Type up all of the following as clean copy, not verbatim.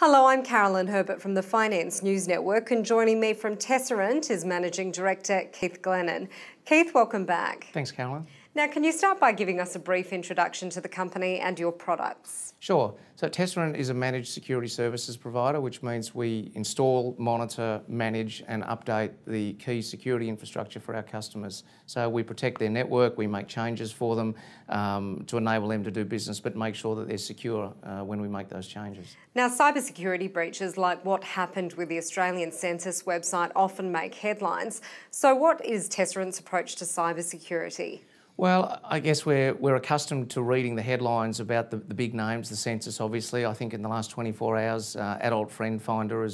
Hello, I'm Carolyn Herbert from the Finance News Network, and joining me from Tesserent is Managing Director Keith Glennan. Keith, welcome back. Thanks, Carolyn. Now, can you start by giving us a brief introduction to the company and your products? Sure. So Tesserent is a managed security services provider, which means we install, monitor, manage and update the key security infrastructure for our customers. So we protect their network, we make changes for them to enable them to do business, but make sure that they're secure when we make those changes. Now, cybersecurity breaches like what happened with the Australian Census website often make headlines. So what is Tesserent's approach to cybersecurity? Well, I guess we're accustomed to reading the headlines about the big names, the census obviously. I think in the last 24 hours, Adult Friend Finder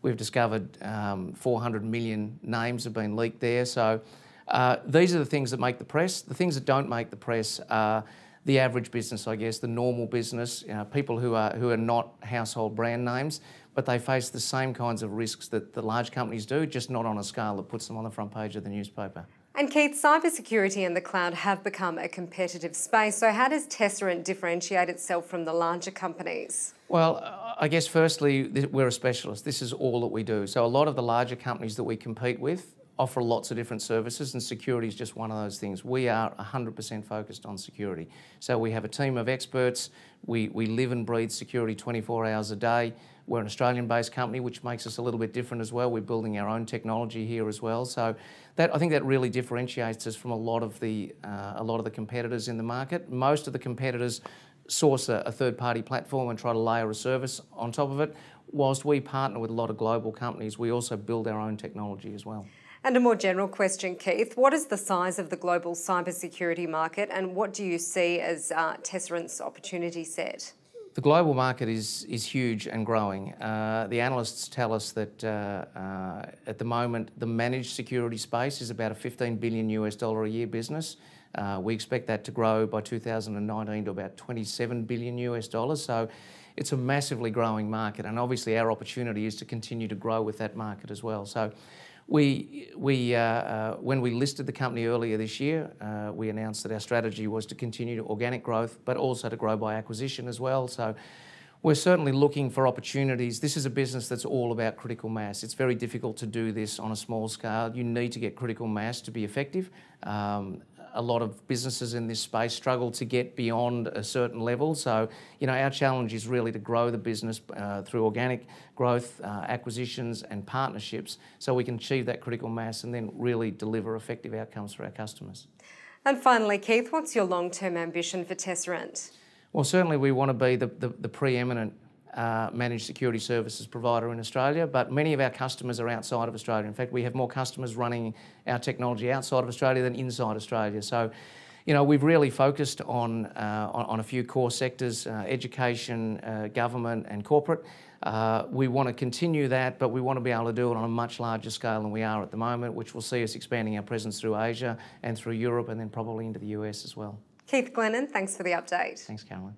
we've discovered 400 million names have been leaked there. So these are the things that make the press. The things that don't make the press are the average business, I guess, the normal business, people who are not household brand names, but they face the same kinds of risks that the large companies do, just not on a scale that puts them on the front page of the newspaper. And Keith, cybersecurity and the cloud have become a competitive space. So how does Tesserent differentiate itself from the larger companies? Well, I guess firstly, we're a specialist. This is all that we do. So a lot of the larger companies that we compete with offer lots of different services, and security is just one of those things. We are 100% focused on security. So we have a team of experts. We live and breathe security 24 hours a day. We're an Australian-based company, which makes us a little bit different as well. We're building our own technology here as well. So I think that really differentiates us from a lot of the competitors in the market. Most of the competitors source a third-party platform and try to layer a service on top of it. Whilst we partner with a lot of global companies, we also build our own technology as well. And a more general question, Keith, what is the size of the global cybersecurity market and what do you see as Tesserent's opportunity set? The global market is huge and growing. The analysts tell us that at the moment the managed security space is about a $15 billion a year business. We expect that to grow by 2019 to about $27 billion. So it's a massively growing market, and obviously our opportunity is to continue to grow with that market as well. So when we listed the company earlier this year, we announced that our strategy was to continue organic growth, but also to grow by acquisition as well. So we're certainly looking for opportunities. This is a business that's all about critical mass. It's very difficult to do this on a small scale. You need to get critical mass to be effective. A lot of businesses in this space struggle to get beyond a certain level. So, our challenge is really to grow the business through organic growth, acquisitions and partnerships so we can achieve that critical mass and then really deliver effective outcomes for our customers. And finally, Keith, what's your long-term ambition for Tesserent? Well, certainly we want to be the preeminent managed security services provider in Australia, but many of our customers are outside of Australia. In fact, we have more customers running our technology outside of Australia than inside Australia. So, we've really focused on a few core sectors, education, government and corporate. We want to continue that, but we want to be able to do it on a much larger scale than we are at the moment, which will see us expanding our presence through Asia and through Europe and then probably into the US as well. Keith Glennan, thanks for the update. Thanks, Caroline.